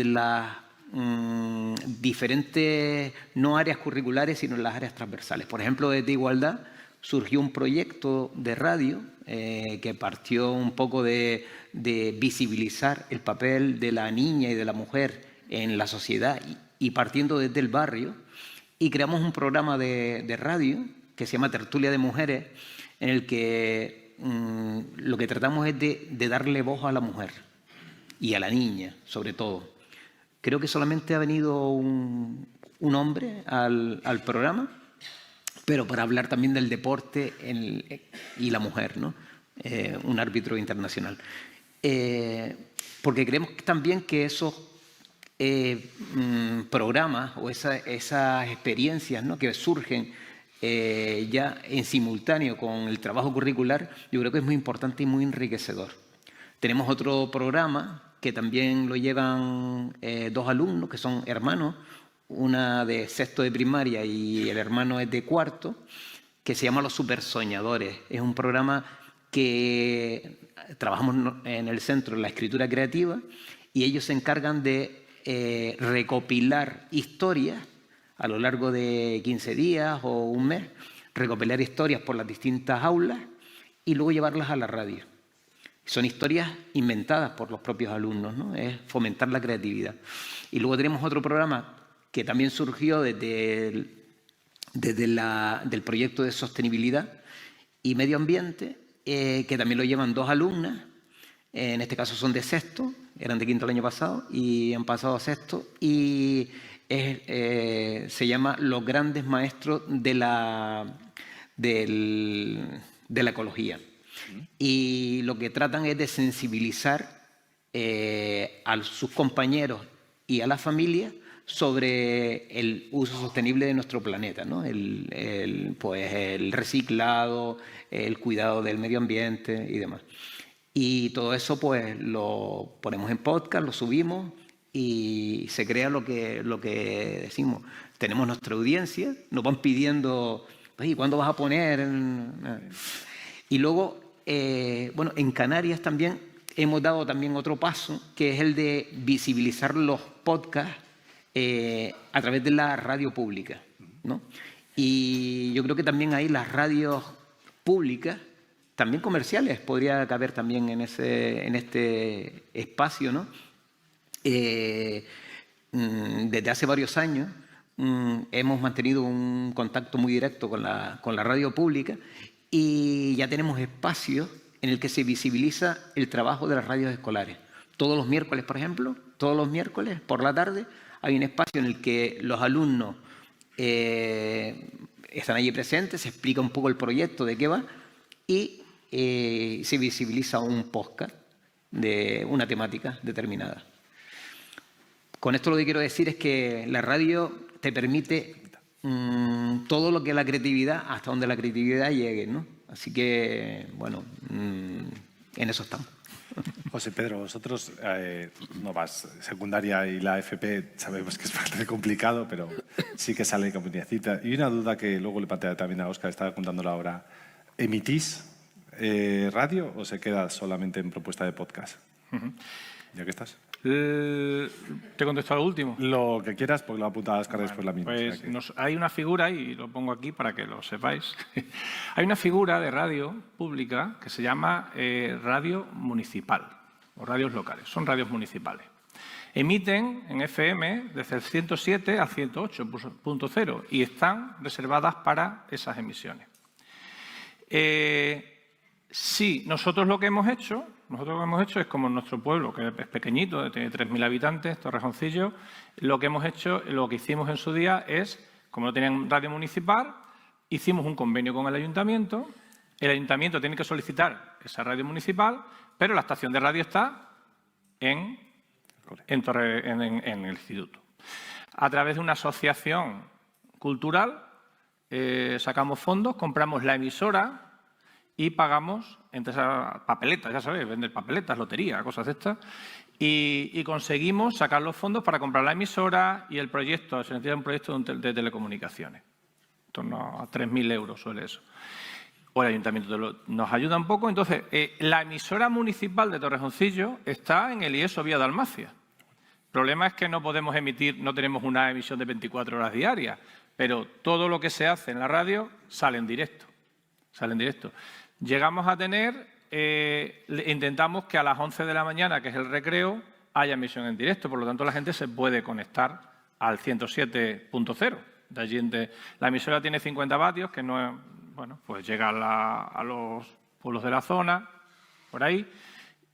las diferentes, no áreas curriculares, sino las áreas transversales. Por ejemplo, desde Igualdad surgió un proyecto de radio que partió un poco de visibilizar el papel de la niña y de la mujer en la sociedad y partiendo desde el barrio, y creamos un programa de radio que se llama Tertulia de Mujeres, en el que lo que tratamos es de darle voz a la mujer y a la niña, sobre todo. Creo que solamente ha venido un hombre al programa, pero para hablar también del deporte y la mujer, ¿no? Un árbitro internacional. Porque creemos también que esos programas o esas experiencias, ¿no?, que surgen ya en simultáneo con el trabajo curricular, yo creo que es muy importante y muy enriquecedor. Tenemos otro programa que también lo llevan 2 alumnos que son hermanos, una de 6º de primaria y el hermano es de 4º, que se llama Los Supersoñadores. Es un programa que trabajamos en el centro en la escritura creativa y ellos se encargan de recopilar historias a lo largo de 15 días o un mes, recopilar historias por las distintas aulas y luego llevarlas a la radio. Son historias inventadas por los propios alumnos, ¿no? Es fomentar la creatividad. Y luego tenemos otro programa que también surgió desde del proyecto de sostenibilidad y medio ambiente, que también lo llevan 2 alumnas, En este caso son de sexto, eran de quinto el año pasado y han pasado a sexto. Y se llama Los grandes maestros de la ecología. Y lo que tratan es de sensibilizar a sus compañeros y a la familia sobre el uso sostenible de nuestro planeta, ¿no? Pues el reciclado, el cuidado del medio ambiente y demás. Y todo eso pues lo ponemos en podcast, lo subimos y se crea lo que decimos. Tenemos nuestra audiencia, nos van pidiendo, oye, ¿cuándo vas a poner? Y luego, bueno, en Canarias también hemos dado también otro paso, que es el de visibilizar los podcasts a través de la radio pública, ¿no? Y yo creo que también ahí las radios públicas, también comerciales, podría caber también en este espacio, ¿no? Desde hace varios años hemos mantenido un contacto muy directo con la radio pública y ya tenemos espacios en el que se visibiliza el trabajo de las radios escolares. Todos los miércoles, por ejemplo, todos los miércoles por la tarde hay un espacio en el que los alumnos están allí presentes, se explica un poco el proyecto, de qué va, y se visibiliza un podcast de una temática determinada. Con esto lo que quiero decir es que la radio te permite todo lo que es la creatividad, hasta donde la creatividad llegue, ¿no? Así que, bueno, en eso estamos. José Pedro, vosotros no vas secundaria y la FP sabemos que es bastante complicado, pero sí que sale como niñecita. Y una duda que luego le planteé también a Óscar, estaba contándola ahora. ¿Emitís radio o se queda solamente en propuesta de podcast? ¿Ya que estás? ¿Te contesto lo último? Lo que quieras, porque lo apunta Óscar después la misma. Pues O sea que... hay una figura, y lo pongo aquí para que lo sepáis, hay una figura de radio pública que se llama radio municipal, o radios locales, son radios municipales. Emiten en FM desde el 107 al 108.0 y están reservadas para esas emisiones. Sí, nosotros lo que hemos hecho es, como en nuestro pueblo, que es pequeñito, tiene 3.000 habitantes, Torrejoncillo, lo que hicimos en su día es, como no tenían radio municipal, hicimos un convenio con el ayuntamiento tiene que solicitar esa radio municipal, pero la estación de radio está en el instituto. A través de una asociación cultural sacamos fondos, compramos la emisora y pagamos entre esas papeletas, ya sabéis, vender papeletas, lotería, cosas de estas, y conseguimos sacar los fondos para comprar la emisora y el proyecto, se necesita un proyecto de telecomunicaciones, en torno a 3.000 euros suele eso. O el ayuntamiento nos ayuda un poco. Entonces, la emisora municipal de Torrejoncillo está en el IESO Vía Dalmacia. El problema es que no podemos emitir, no tenemos una emisión de 24 horas diarias, pero todo lo que se hace en la radio sale en directo. Llegamos a tener, intentamos que a las 11 de la mañana, que es el recreo, haya emisión en directo. Por lo tanto, la gente se puede conectar al 107.0. De allí la emisora tiene 50 vatios, que no es, bueno, pues llega a los pueblos de la zona, por ahí.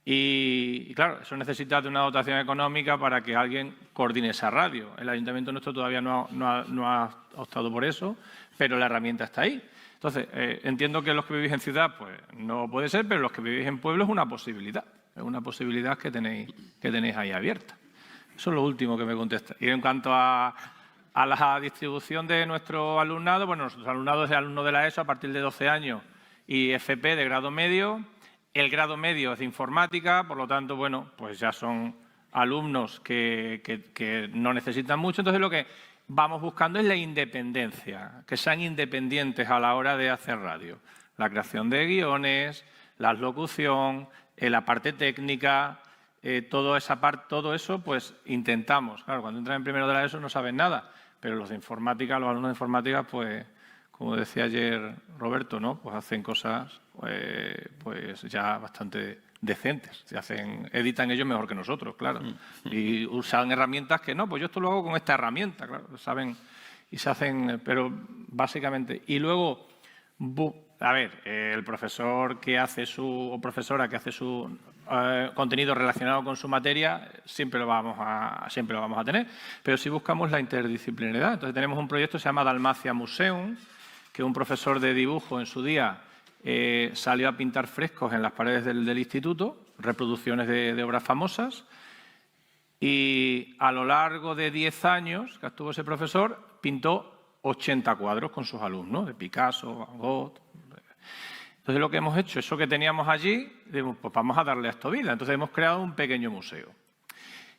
Y claro, eso necesita de una dotación económica para que alguien coordine esa radio. El ayuntamiento nuestro todavía no ha optado por eso, pero la herramienta está ahí. Entonces, entiendo que los que vivís en ciudad, pues no puede ser, pero los que vivís en pueblo es una posibilidad. Es una posibilidad que tenéis ahí abierta. Eso es lo último que me contesta. Y en cuanto a la distribución de nuestro alumnado, bueno, nuestro alumnado es alumno de la ESO a partir de 12 años y FP de grado medio. El grado medio es de informática, por lo tanto, bueno, pues ya son alumnos que no necesitan mucho. Entonces, lo que vamos buscando es la independencia, que sean independientes a la hora de hacer radio. La creación de guiones, la locución, la parte técnica, todo eso, pues intentamos. Claro, cuando entran en primero de la ESO no saben nada, pero los de informática, los alumnos de informática, pues, como decía ayer Roberto, ¿no? Pues hacen cosas pues ya bastante decentes. Editan ellos mejor que nosotros, claro. Y usan herramientas que no, pues yo esto lo hago con esta herramienta, claro. Saben y se hacen, pero básicamente. Y luego, a ver, el profesor que hace o profesora que hace contenido relacionado con su materia, siempre lo vamos a tener. Pero sí buscamos la interdisciplinariedad. Entonces tenemos un proyecto que se llama Dalmacia Museum, que un profesor de dibujo en su día salió a pintar frescos en las paredes del instituto, reproducciones de obras famosas, y a lo largo de 10 años que estuvo ese profesor, pintó 80 cuadros con sus alumnos, de Picasso, Van Gogh. Entonces lo que hemos hecho, eso que teníamos allí, pues vamos a darle a esto vida. Entonces hemos creado un pequeño museo.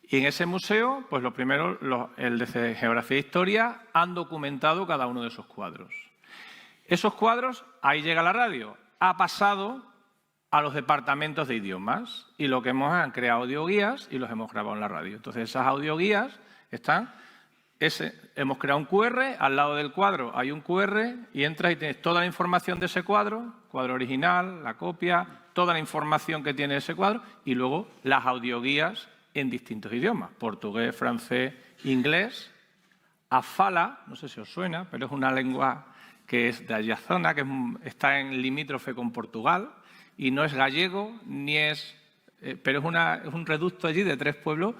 Y en ese museo, pues lo primero, el de Geografía e Historia, han documentado cada uno de esos cuadros. Esos cuadros, ahí llega la radio, ha pasado a los departamentos de idiomas y lo que han creado audioguías y los hemos grabado en la radio. Entonces esas audioguías están, hemos creado un QR, al lado del cuadro hay un QR y entras y tienes toda la información de ese cuadro original, la copia, toda la información que tiene ese cuadro y luego las audioguías en distintos idiomas, portugués, francés, inglés. Afala, no sé si os suena, pero es una lengua que es de allá zona, que está en limítrofe con Portugal y no es gallego, ni es, pero es un reducto allí de 3 pueblos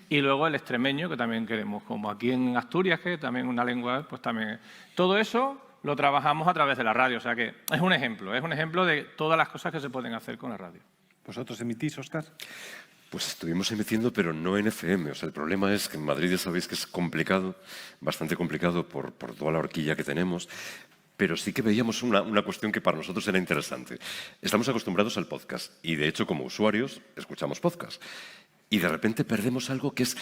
y luego el extremeño, que también queremos, como aquí en Asturias, que también una lengua, pues también. Todo eso lo trabajamos a través de la radio, o sea que es un ejemplo de todas las cosas que se pueden hacer con la radio. ¿Vosotros emitís, Óscar? Pues estuvimos emitiendo, pero no en FM. O sea, el problema es que en Madrid ya sabéis que es complicado, bastante complicado por toda la horquilla que tenemos, pero sí que veíamos una cuestión que para nosotros era interesante. Estamos acostumbrados al podcast y, de hecho, como usuarios, escuchamos podcast. Y de repente perdemos algo que es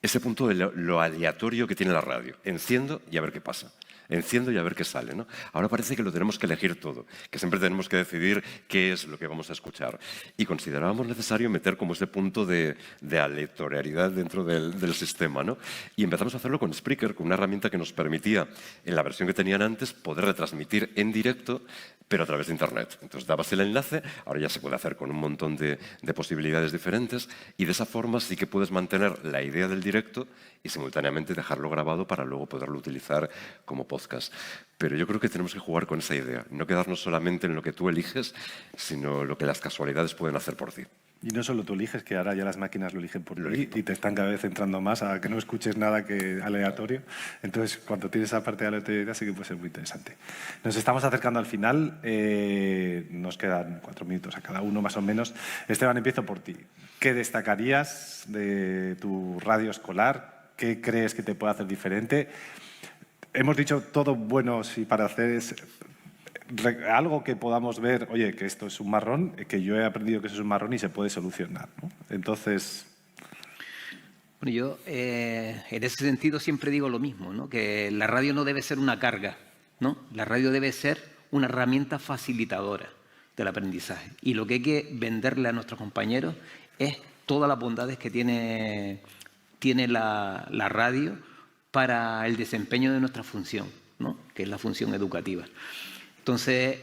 ese punto de lo aleatorio que tiene la radio. Enciendo y a ver qué pasa. Enciendo y a ver qué sale, ¿no? Ahora parece que lo tenemos que elegir todo, que siempre tenemos que decidir qué es lo que vamos a escuchar. Y considerábamos necesario meter como ese punto de aleatoriedad dentro del sistema, ¿no? Y empezamos a hacerlo con Spreaker, con una herramienta que nos permitía, en la versión que tenían antes, poder retransmitir en directo, pero a través de Internet. Entonces dabas el enlace, ahora ya se puede hacer con un montón de posibilidades diferentes, y de esa forma sí que puedes mantener la idea del directo y simultáneamente dejarlo grabado para luego poderlo utilizar como podcast. Pero yo creo que tenemos que jugar con esa idea, no quedarnos solamente en lo que tú eliges, sino lo que las casualidades pueden hacer por ti. Y no solo tú eliges, que ahora ya las máquinas lo eligen por ti y te están cada vez centrando más a que no escuches nada que aleatorio. Entonces, cuando tienes esa parte de aleatoriedad sí que puede ser muy interesante. Nos estamos acercando al final. Nos quedan 4 minutos a cada uno, más o menos. Esteban, empiezo por ti. ¿Qué destacarías de tu radio escolar? ¿Qué crees que te puede hacer diferente? Hemos dicho todo bueno si para hacer es algo que podamos ver, oye, que esto es un marrón, que yo he aprendido que eso es un marrón y se puede solucionar, ¿no? Entonces... Bueno, yo en ese sentido siempre digo lo mismo, ¿no? Que la radio no debe ser una carga, ¿no? La radio debe ser una herramienta facilitadora del aprendizaje. Y lo que hay que venderle a nuestros compañeros es todas las bondades que tiene la radio para el desempeño de nuestra función, ¿no? Que es la función educativa. Entonces,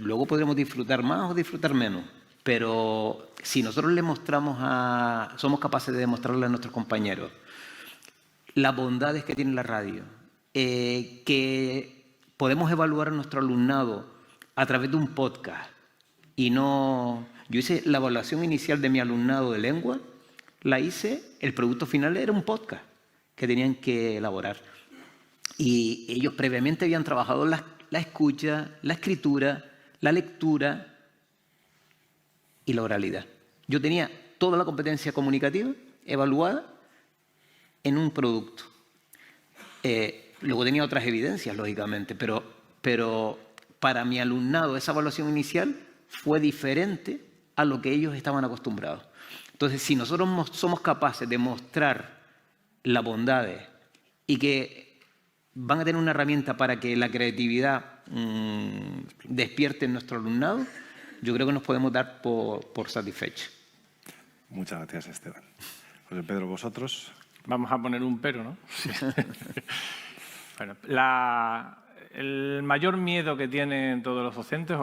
luego podremos disfrutar más o disfrutar menos, pero si nosotros somos capaces de demostrarle a nuestros compañeros las bondades que tiene la radio, que podemos evaluar a nuestro alumnado a través de un podcast y no... Yo hice la evaluación inicial de mi alumnado de lengua, la hice, el producto final era un podcast que tenían que elaborar. Y ellos previamente habían trabajado la escucha, la escritura, la lectura y la oralidad. Yo tenía toda la competencia comunicativa evaluada en un producto. Luego tenía otras evidencias, lógicamente, pero para mi alumnado esa evaluación inicial fue diferente a lo que ellos estaban acostumbrados. Entonces, si nosotros somos capaces de mostrar las bondades y que van a tener una herramienta para que la creatividad despierte en nuestro alumnado, yo creo que nos podemos dar por satisfechos. Muchas gracias, Esteban. José Pedro, ¿vosotros? Vamos a poner un pero, ¿no? Sí. Bueno, el mayor miedo que tienen todos los docentes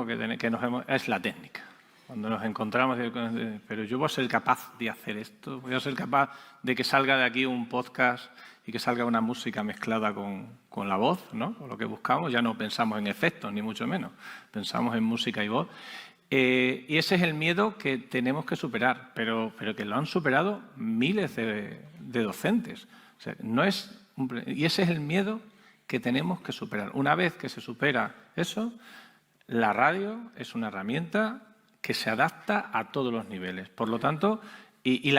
es la técnica. Cuando nos encontramos, pero yo voy a ser capaz de hacer esto, voy a ser capaz de que salga de aquí un podcast y que salga una música mezclada con la voz, ¿no? Con lo que buscamos, ya no pensamos en efectos, ni mucho menos, pensamos en música y voz. Y ese es el miedo que tenemos que superar, pero que lo han superado miles de docentes. O sea, y ese es el miedo que tenemos que superar. Una vez que se supera eso, la radio es una herramienta que se adapta a todos los niveles. Por lo tanto, y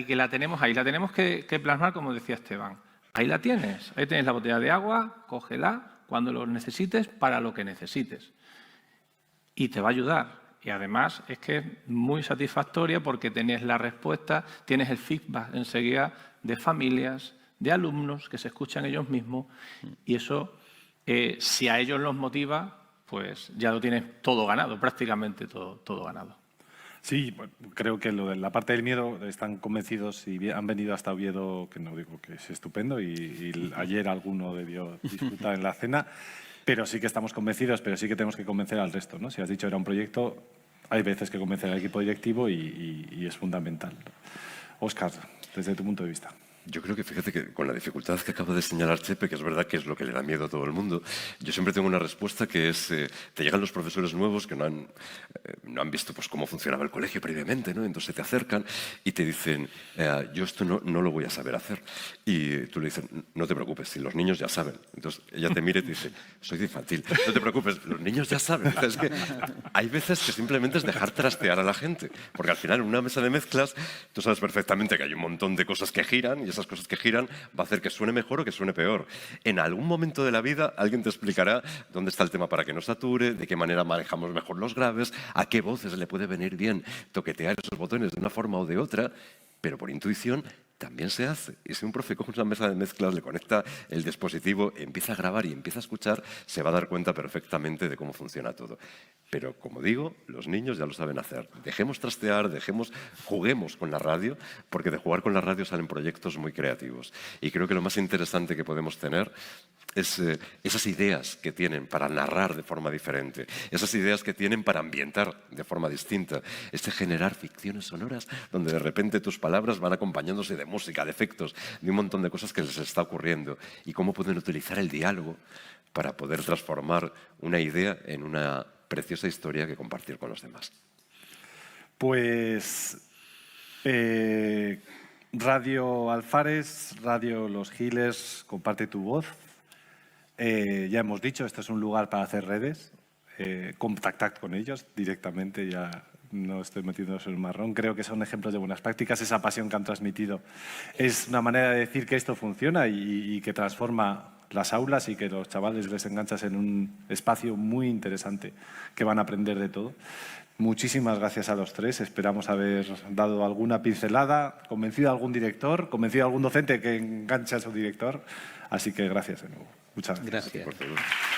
que la tenemos ahí, la tenemos que plasmar, como decía Esteban. Ahí la tienes, ahí tienes la botella de agua, cógela cuando lo necesites, para lo que necesites. Y te va a ayudar. Y además es que es muy satisfactoria porque tienes la respuesta, tienes el feedback enseguida de familias, de alumnos que se escuchan ellos mismos, y eso, si a ellos los motiva, pues ya lo tienes todo ganado, prácticamente todo ganado. Sí, bueno, creo que lo de la parte del miedo están convencidos y han venido hasta Oviedo, que no digo que es estupendo, y ayer alguno debió disfrutar en la cena, pero sí que estamos convencidos, pero sí que tenemos que convencer al resto, ¿no? Si has dicho era un proyecto, hay veces que convencer al equipo directivo y es fundamental. Óscar, desde tu punto de vista. Yo creo que, fíjate, que con la dificultad que acaba de señalar Chepe, que es verdad que es lo que le da miedo a todo el mundo, yo siempre tengo una respuesta que es, te llegan los profesores nuevos que no han visto pues, cómo funcionaba el colegio previamente, ¿no? Entonces te acercan y te dicen, yo esto no lo voy a saber hacer. Y tú le dices, no te preocupes, si los niños ya saben. Entonces ella te mira y te dice, soy de infantil, no te preocupes, los niños ya saben. O sea, es que hay veces que simplemente es dejar trastear a la gente, porque al final en una mesa de mezclas tú sabes perfectamente que hay un montón de cosas que giran y esas cosas que giran va a hacer que suene mejor o que suene peor. En algún momento de la vida alguien te explicará dónde está el tema para que no sature, de qué manera manejamos mejor los graves, a qué voces le puede venir bien toquetear esos botones de una forma o de otra, pero por intuición también se hace. Y si un profe coge una mesa de mezclas, le conecta el dispositivo, empieza a grabar y empieza a escuchar, se va a dar cuenta perfectamente de cómo funciona todo. Pero, como digo, los niños ya lo saben hacer. Dejemos trastear, juguemos con la radio, porque de jugar con la radio salen proyectos muy creativos. Y creo que lo más interesante que podemos tener es esas ideas que tienen para narrar de forma diferente, esas ideas que tienen para ambientar de forma distinta, generar ficciones sonoras donde de repente tus palabras van acompañándose de música, de efectos, de un montón de cosas que les está ocurriendo, y cómo pueden utilizar el diálogo para poder transformar una idea en una preciosa historia que compartir con los demás. Pues Radio Alfares, Radio Los Giles, comparte tu voz. Ya hemos dicho, esto es un lugar para hacer redes. Contactad con ellos directamente, ya no estoy metiéndonos en el marrón. Creo que son ejemplos de buenas prácticas. Esa pasión que han transmitido es una manera de decir que esto funciona y que transforma las aulas y que los chavales les enganchas en un espacio muy interesante que van a aprender de todo. Muchísimas gracias a los tres. Esperamos haber dado alguna pincelada, convencido a algún director, convencido a algún docente que engancha a su director. Así que gracias de nuevo. Muchas gracias. Gracias.